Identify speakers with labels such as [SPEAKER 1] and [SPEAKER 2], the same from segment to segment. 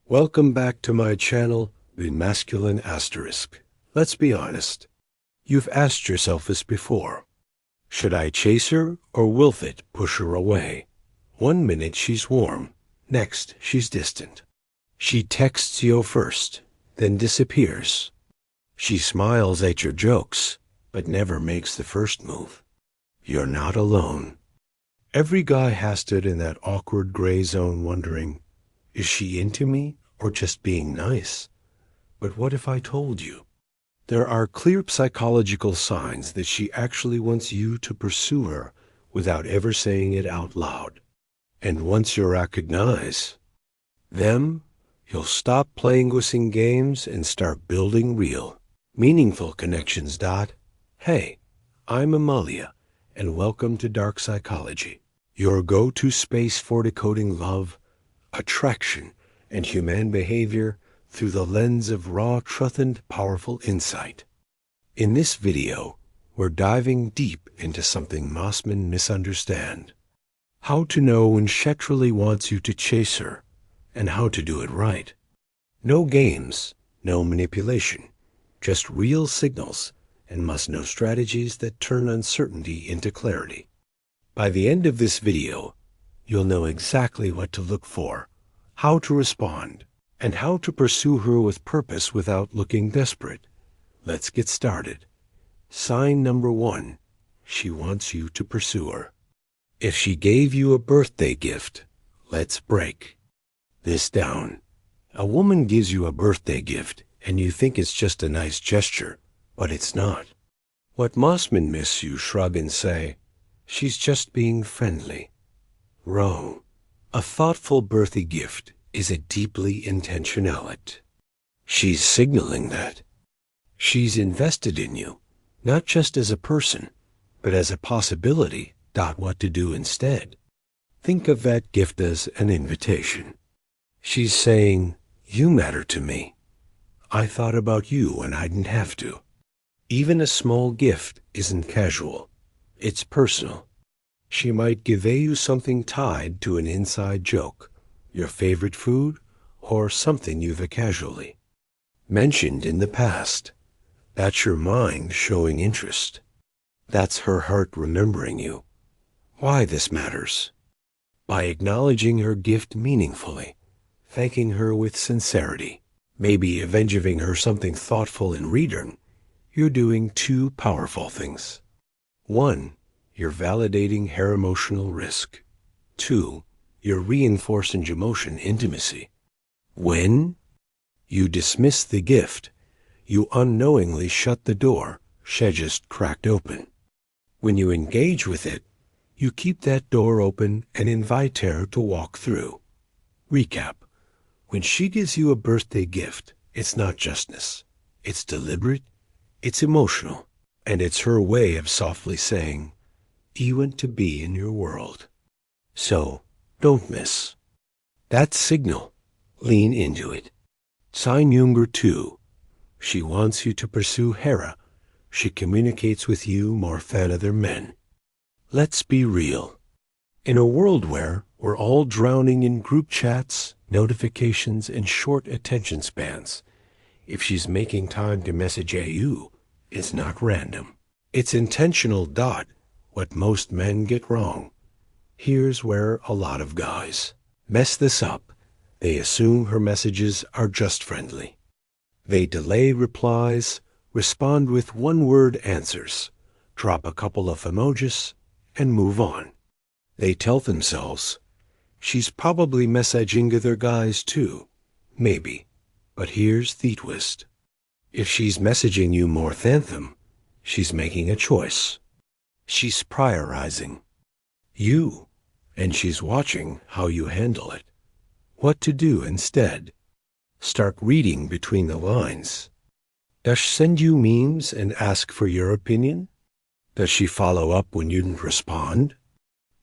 [SPEAKER 1] Welcome back to my channel, The Masculine Asterisk. Let's be honest. You've asked yourself this before. Should I chase her or wolf it, push her away? 1 minute she's warm, next she's distant. She texts you first, then disappears. She smiles at your jokes, but never makes the first move. You're not alone. Every guy has stood in that awkward gray zone wondering, is she into me or just being nice? But what if I told you? There are clear psychological signs that she actually wants you to pursue her without ever saying it out loud. And once you recognize them, you'll stop playing guessing games and start building real, meaningful connections. Hey, I'm Amalia, and welcome to Dark Psychology, your go-to space for decoding love, attraction, and human behavior through the lens of raw, truth, and powerful insight. In this video, we're diving deep into something most men misunderstand. How to know when she truly wants you to chase her, and how to do it right. No games, no manipulation, just real signals and must-know strategies that turn uncertainty into clarity. By the end of this video, you'll know exactly what to look for, how to respond, and how to pursue her with purpose without looking desperate. Let's get started. Sign number 1, she wants you to pursue her. If she gave you a birthday gift, let's break this down. A woman gives you a birthday gift, and you think it's just a nice gesture, but it's not. What most men miss, you shrug and say, she's just being friendly. Wrong. A thoughtful birthday gift is a deeply intentional act. She's signaling that she's invested in you, not just as a person, but as a possibility. What to do instead. Think of that gift as an invitation. She's saying, you matter to me. I thought about you when I didn't have to. Even a small gift isn't casual. It's personal. She might give you something tied to an inside joke, your favorite food, or something you've casually mentioned in the past. That's your mind showing interest. That's her heart remembering you. Why this matters? By acknowledging her gift meaningfully, thanking her with sincerity, maybe even giving her something thoughtful in return, you're doing 2 powerful things. 1, you're validating her emotional risk. 2, you're reinforcing emotion intimacy. When you dismiss the gift, you unknowingly shut the door she just cracked open. When you engage with it, you keep that door open and invite her to walk through. Recap. When she gives you a birthday gift, it's not justness. It's deliberate, it's emotional, and it's her way of softly saying, you want to be in your world. So, don't miss that signal. Lean into it. Sign number 2. She wants you to pursue Hera. She communicates with you more than other men. Let's be real. In a world where we're all drowning in group chats, notifications, and short attention spans, if she's making time to message you, it's not random. It's intentional. What most men get wrong. Here's where a lot of guys mess this up. They assume her messages are just friendly. They delay replies, respond with one-word answers, drop a couple of emojis, and move on. They tell themselves, she's probably messaging other guys too. Maybe. But here's the twist. If she's messaging you more than them, she's making a choice. She's prioritizing you, and she's watching how you handle it. What to do instead? Start reading between the lines. Does she send you memes and ask for your opinion? Does she follow up when you didn't respond?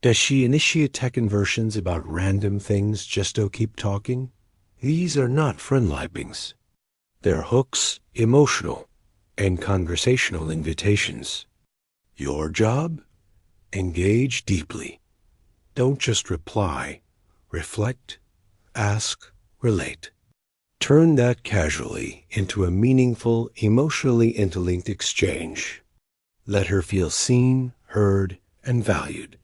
[SPEAKER 1] Does she initiate tech conversions about random things just to keep talking? These are not friendlipings. They're hooks, emotional, and conversational invitations. Your job? Engage deeply. Don't just reply. Reflect, ask, relate. Turn that casually into a meaningful, emotionally interlinked exchange. Let her feel seen, heard, and valued.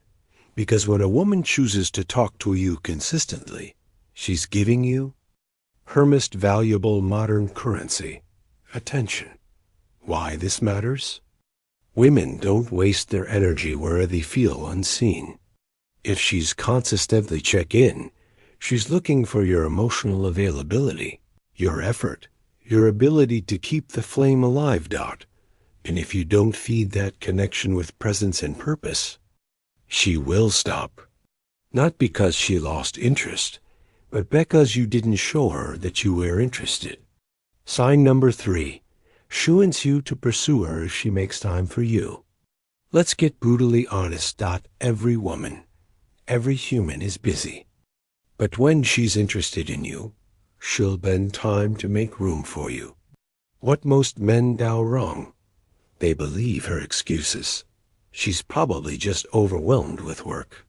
[SPEAKER 1] Because when a woman chooses to talk to you consistently, she's giving you her most valuable modern currency, attention. Why this matters? Women don't waste their energy where they feel unseen. If she's consistently check in, she's looking for your emotional availability, your effort, your ability to keep the flame alive. And if you don't feed that connection with presence and purpose, she will stop. Not because she lost interest, but because you didn't show her that you were interested. Sign number 3. She wants you to pursue her if she makes time for you. Let's get brutally honest. Every woman, every human is busy. But when she's interested in you, she'll bend time to make room for you. What most men do wrong? They believe her excuses. She's probably just overwhelmed with work.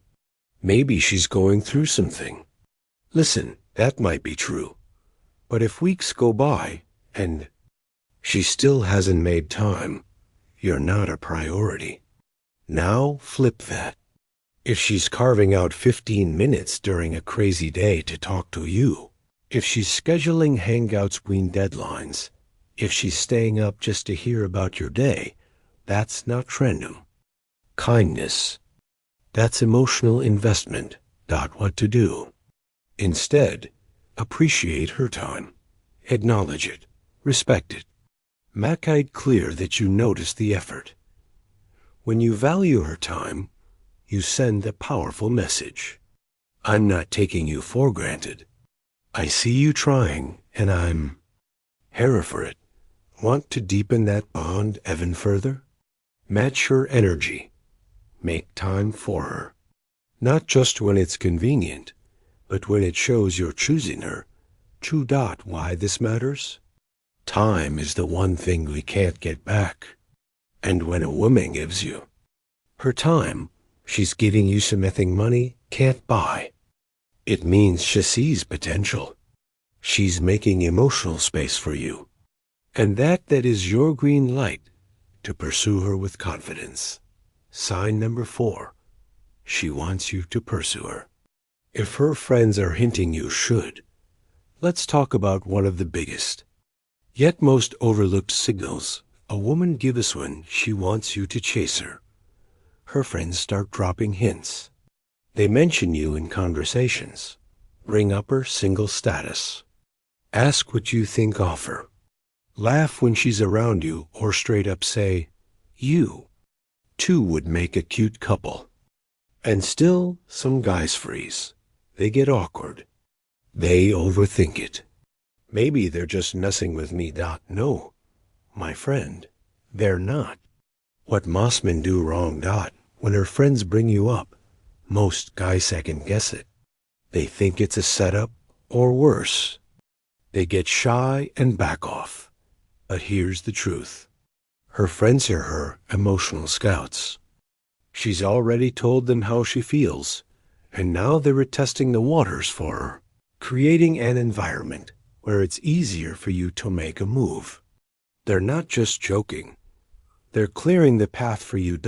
[SPEAKER 1] Maybe she's going through something. Listen, that might be true. But if weeks go by and she still hasn't made time, you're not a priority. Now flip that. If she's carving out 15 minutes during a crazy day to talk to you, if she's scheduling hangouts between deadlines, if she's staying up just to hear about your day, that's not trending. Kindness. That's emotional investment. What to do. Instead, appreciate her time. Acknowledge it. Respect it. Make it clear that you notice the effort. When you value her time, you send a powerful message. I'm not taking you for granted. I see you trying, and I'm here for it. Want to deepen that bond even further? Match her energy. Make time for her. Not just when it's convenient, but when it shows you're choosing her. Why this matters? Time is the one thing we can't get back. And when a woman gives you her time, she's giving you something money can't buy. It means she sees potential. She's making emotional space for you. And that is your green light to pursue her with confidence. Sign number 4. She wants you to pursue her. If her friends are hinting you should, let's talk about one of the biggest, yet most overlooked signals a woman gives when she wants you to chase her. Her friends start dropping hints. They mention you in conversations, bring up her single status, ask what you think of her, laugh when she's around you, or straight up say, you two would make a cute couple. And still, some guys freeze. They get awkward. They overthink it. Maybe they're just messing with me. No, my friend, they're not. What most men do wrong. When her friends bring you up, most guys second guess it. They think it's a setup, or worse. They get shy and back off. But here's the truth. Her friends are her emotional scouts. She's already told them how she feels, and now they're testing the waters for her, creating an environment where it's easier for you to make a move. They're not just joking. They're clearing the path for you.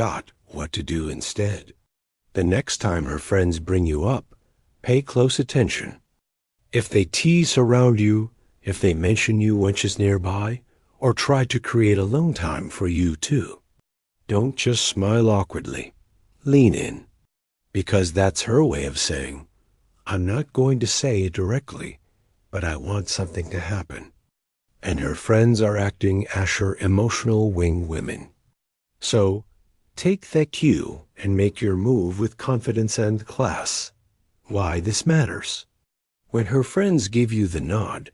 [SPEAKER 1] What to do instead. The next time her friends bring you up, pay close attention. If they tease around you, if they mention you when she's nearby, or try to create alone time for you too, don't just smile awkwardly. Lean in. Because that's her way of saying, I'm not going to say it directly, but I want something to happen. And her friends are acting as her emotional wing women. So, take that cue and make your move with confidence and class. Why this matters. When her friends give you the nod,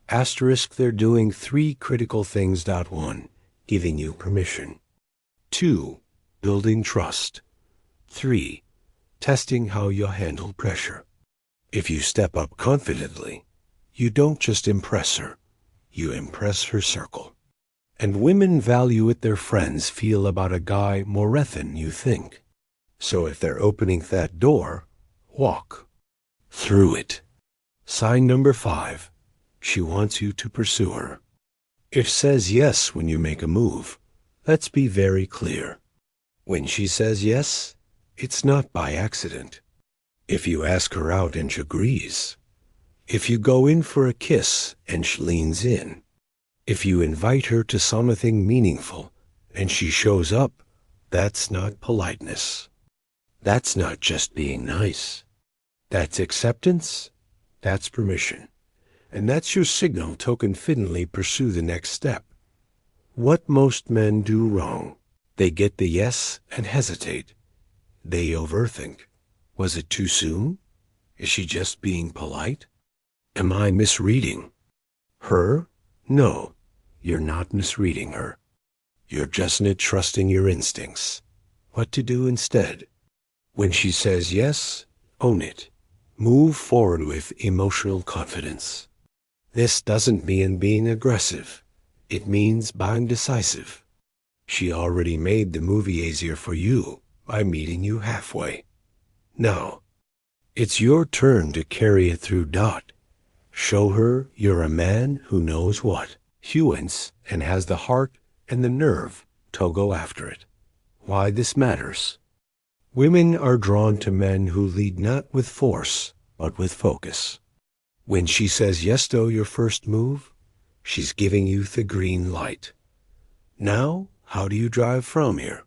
[SPEAKER 1] they're doing 3 critical things. 1. Giving you permission. 2. Building trust. 3. Testing how you'll handle pressure. If you step up confidently, you don't just impress her, you impress her circle. And women value what their friends feel about a guy more than you think. So if they're opening that door, walk through it. Sign number 5. She wants you to pursue her. If says yes when you make a move, let's be very clear. When she says yes, it's not by accident. If you ask her out and she agrees, if you go in for a kiss and she leans in, if you invite her to something meaningful and she shows up, that's not politeness. That's not just being nice. That's acceptance. That's permission. And that's your signal to confidently pursue the next step. What most men do wrong, they get the yes and hesitate. They overthink. Was it too soon? Is she just being polite? Am I misreading her? No, you're not misreading her. You're just not trusting your instincts. What to do instead? When she says yes, own it. Move forward with emotional confidence. This doesn't mean being aggressive. It means being decisive. She already made the movie easier for you by meeting you halfway. Now, it's your turn to carry it through. Show her you're a man who knows what he wants and has the heart and the nerve to go after it. Why this matters. Women are drawn to men who lead not with force, but with focus. When she says yes to your first move, she's giving you the green light. Now, how do you drive from here?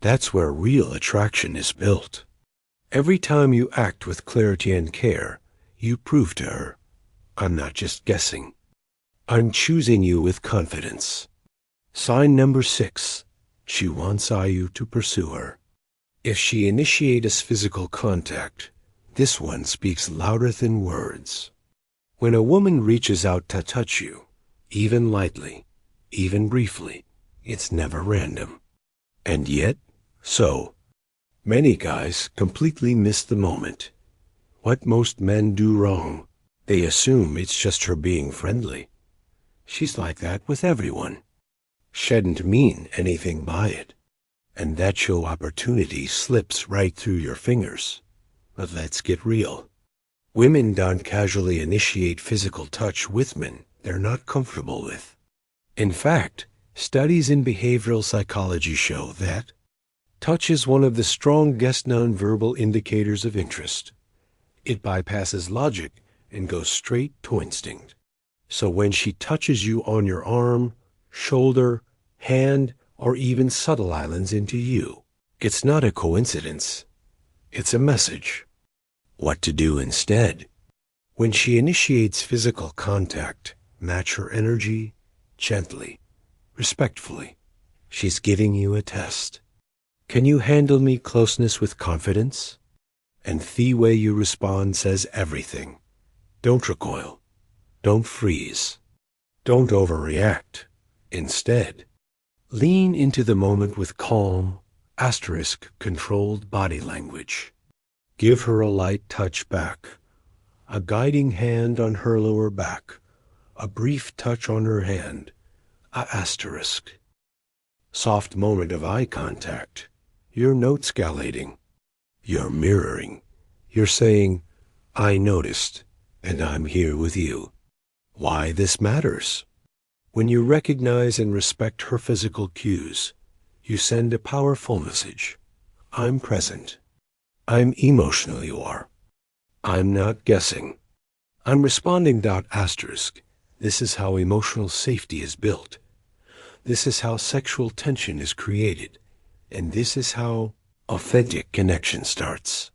[SPEAKER 1] That's where real attraction is built. Every time you act with clarity and care, you prove to her, I'm not just guessing. I'm choosing you with confidence. Sign number 6. She wants you to pursue her. If she initiates physical contact, this one speaks louder than words. When a woman reaches out to touch you, even lightly, even briefly, it's never random. And yet, so many guys completely miss the moment. What most men do wrong, they assume it's just her being friendly. She's like that with everyone. Shouldn't mean anything by it. And that show opportunity slips right through your fingers. But let's get real. Women don't casually initiate physical touch with men they're not comfortable with. In fact, studies in behavioral psychology show that touch is one of the strongest nonverbal indicators of interest. It bypasses logic and goes straight to instinct. So when she touches you on your arm, shoulder, hand, or even subtle islands into you, it's not a coincidence. It's a message. What to do instead? When she initiates physical contact, match her energy gently, respectfully. She's giving you a test. Can you handle me closeness with confidence? And the way you respond says everything. Don't recoil. Don't freeze. Don't overreact. Instead, lean into the moment with calm, controlled body language. Give her a light touch back, a guiding hand on her lower back, a brief touch on her hand, soft moment of eye contact. You're note-scalating. You're mirroring. You're saying, I noticed, and I'm here with you. Why this matters? When you recognize and respect her physical cues, you send a powerful message. I'm present. I'm emotional, you are. I'm not guessing. I'm responding. This is how emotional safety is built. This is how sexual tension is created. And this is how authentic connection starts.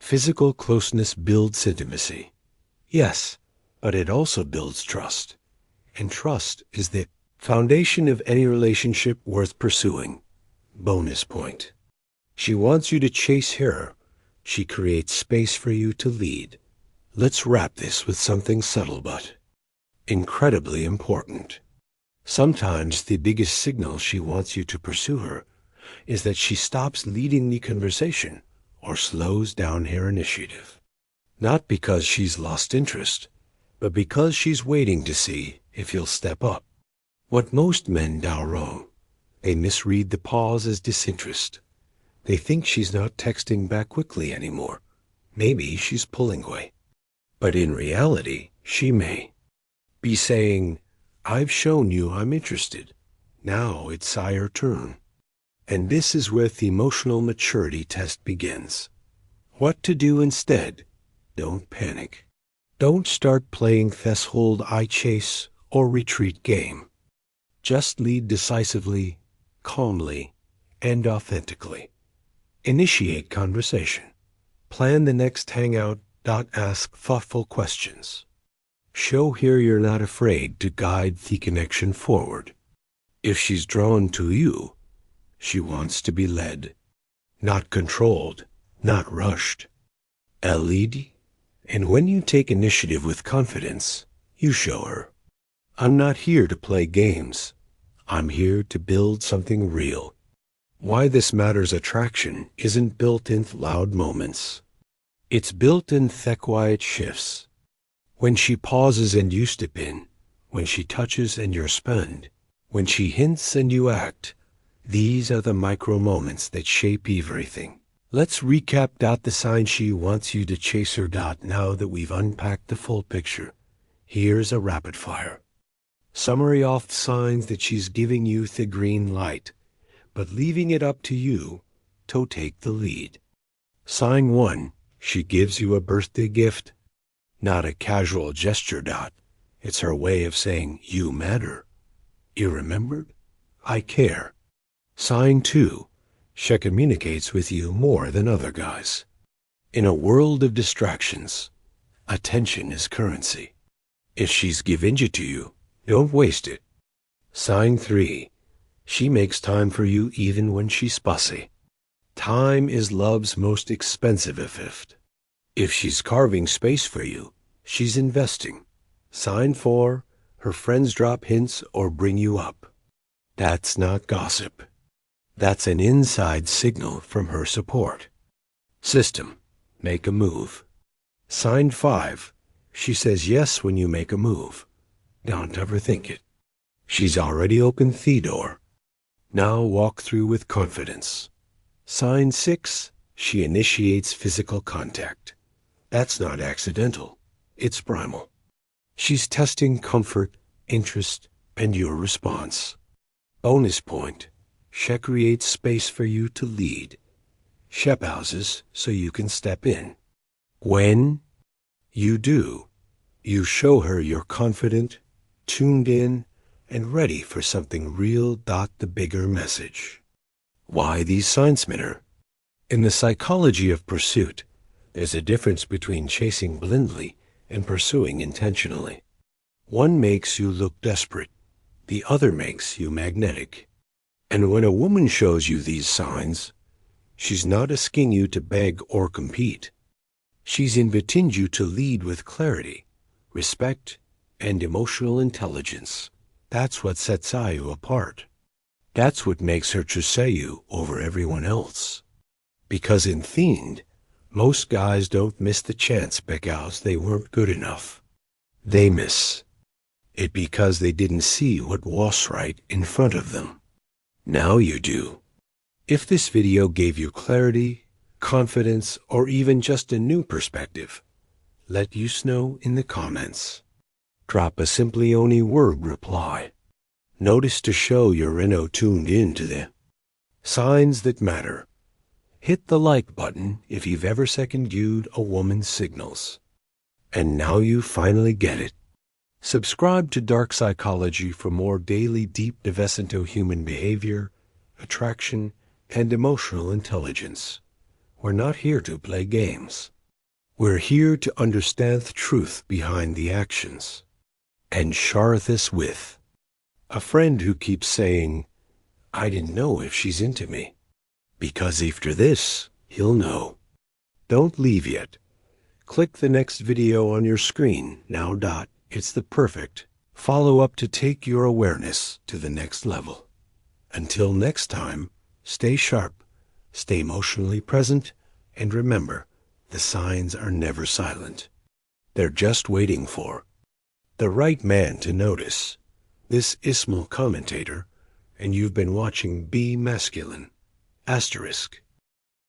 [SPEAKER 1] Physical closeness builds intimacy. Yes, but it also builds trust. And trust is the foundation of any relationship worth pursuing. Bonus point. She wants you to chase her. She creates space for you to lead. Let's wrap this with something subtle but incredibly important. Sometimes the biggest signal she wants you to pursue her is that she stops leading the conversation or slows down her initiative. Not because she's lost interest, but because she's waiting to see if you'll step up. What most men do wrong, they misread the pause as disinterest. They think she's not texting back quickly anymore. Maybe she's pulling away. But in reality, she may. Be saying, I've shown you I'm interested. Now it's our turn. And this is where the emotional maturity test begins. What to do instead? Don't panic. Don't start playing threshold I chase or retreat game. Just lead decisively, calmly, and authentically. Initiate conversation. Plan the next hangout. Ask thoughtful questions. Show her you're not afraid to guide the connection forward. If she's drawn to you, she wants to be led, not controlled, not rushed. Lead. And when you take initiative with confidence, you show her, I'm not here to play games. I'm here to build something real. Why this matters attraction isn't built in loud moments. It's built in the quiet shifts. When she pauses and you step in, when she touches and you respond, when she hints and you act, these are the micro moments that shape everything. Let's recap. The sign she wants you to chase her. Now that we've unpacked the full picture, here's a rapid fire summary of the signs that she's giving you the green light, but leaving it up to you to take the lead. Sign 1, she gives you a birthday gift, not a casual gesture. It's her way of saying you matter. You remembered? I care. Sign 2, she communicates with you more than other guys. In a world of distractions, attention is currency. If she's given it to you, don't waste it. Sign 3, she makes time for you even when she's fussy. Time is love's most expensive gift. If she's carving space for you, she's investing. Sign 4, her friends drop hints or bring you up. That's not gossip. That's an inside signal from her support. System, make a move. Sign 5, she says yes when you make a move. Don't overthink it. She's already opened the door. Now walk through with confidence. Sign 6, she initiates physical contact. That's not accidental. It's primal. She's testing comfort, interest, and your response. Bonus point, she creates space for you to lead. She pauses so you can step in. When you do, you show her you're confident, tuned in, and ready for something real. The bigger message. Why these signs matter? In the psychology of pursuit, there's a difference between chasing blindly and pursuing intentionally. One makes you look desperate. The other makes you magnetic. And when a woman shows you these signs, she's not asking you to beg or compete. She's inviting you to lead with clarity, respect, and emotional intelligence. That's what sets you apart. That's what makes her choose you over everyone else. Because in Fiend, most guys don't miss the chance because they weren't good enough. They miss it because they didn't see what was right in front of them. Now you do. If this video gave you clarity, confidence, or even just a new perspective, let us know in the comments. Drop a simply only word reply. Notice to show you're tuned in to the signs that matter. Hit the like button if you've ever second-viewed a woman's signals. And now you finally get it. Subscribe to Dark Psychology for more daily deep dives into human behavior, attraction, and emotional intelligence. We're not here to play games. We're here to understand the truth behind the actions. And share this with a friend who keeps saying, I didn't know if she's into me. Because after this, he'll know. Don't leave yet. Click the next video on your screen now. It's the perfect follow-up to take your awareness to the next level. Until next time, stay sharp, stay emotionally present, and remember, the signs are never silent. They're just waiting for the right man to notice. This is Ismail Commentator, and you've been watching Be Masculine, *.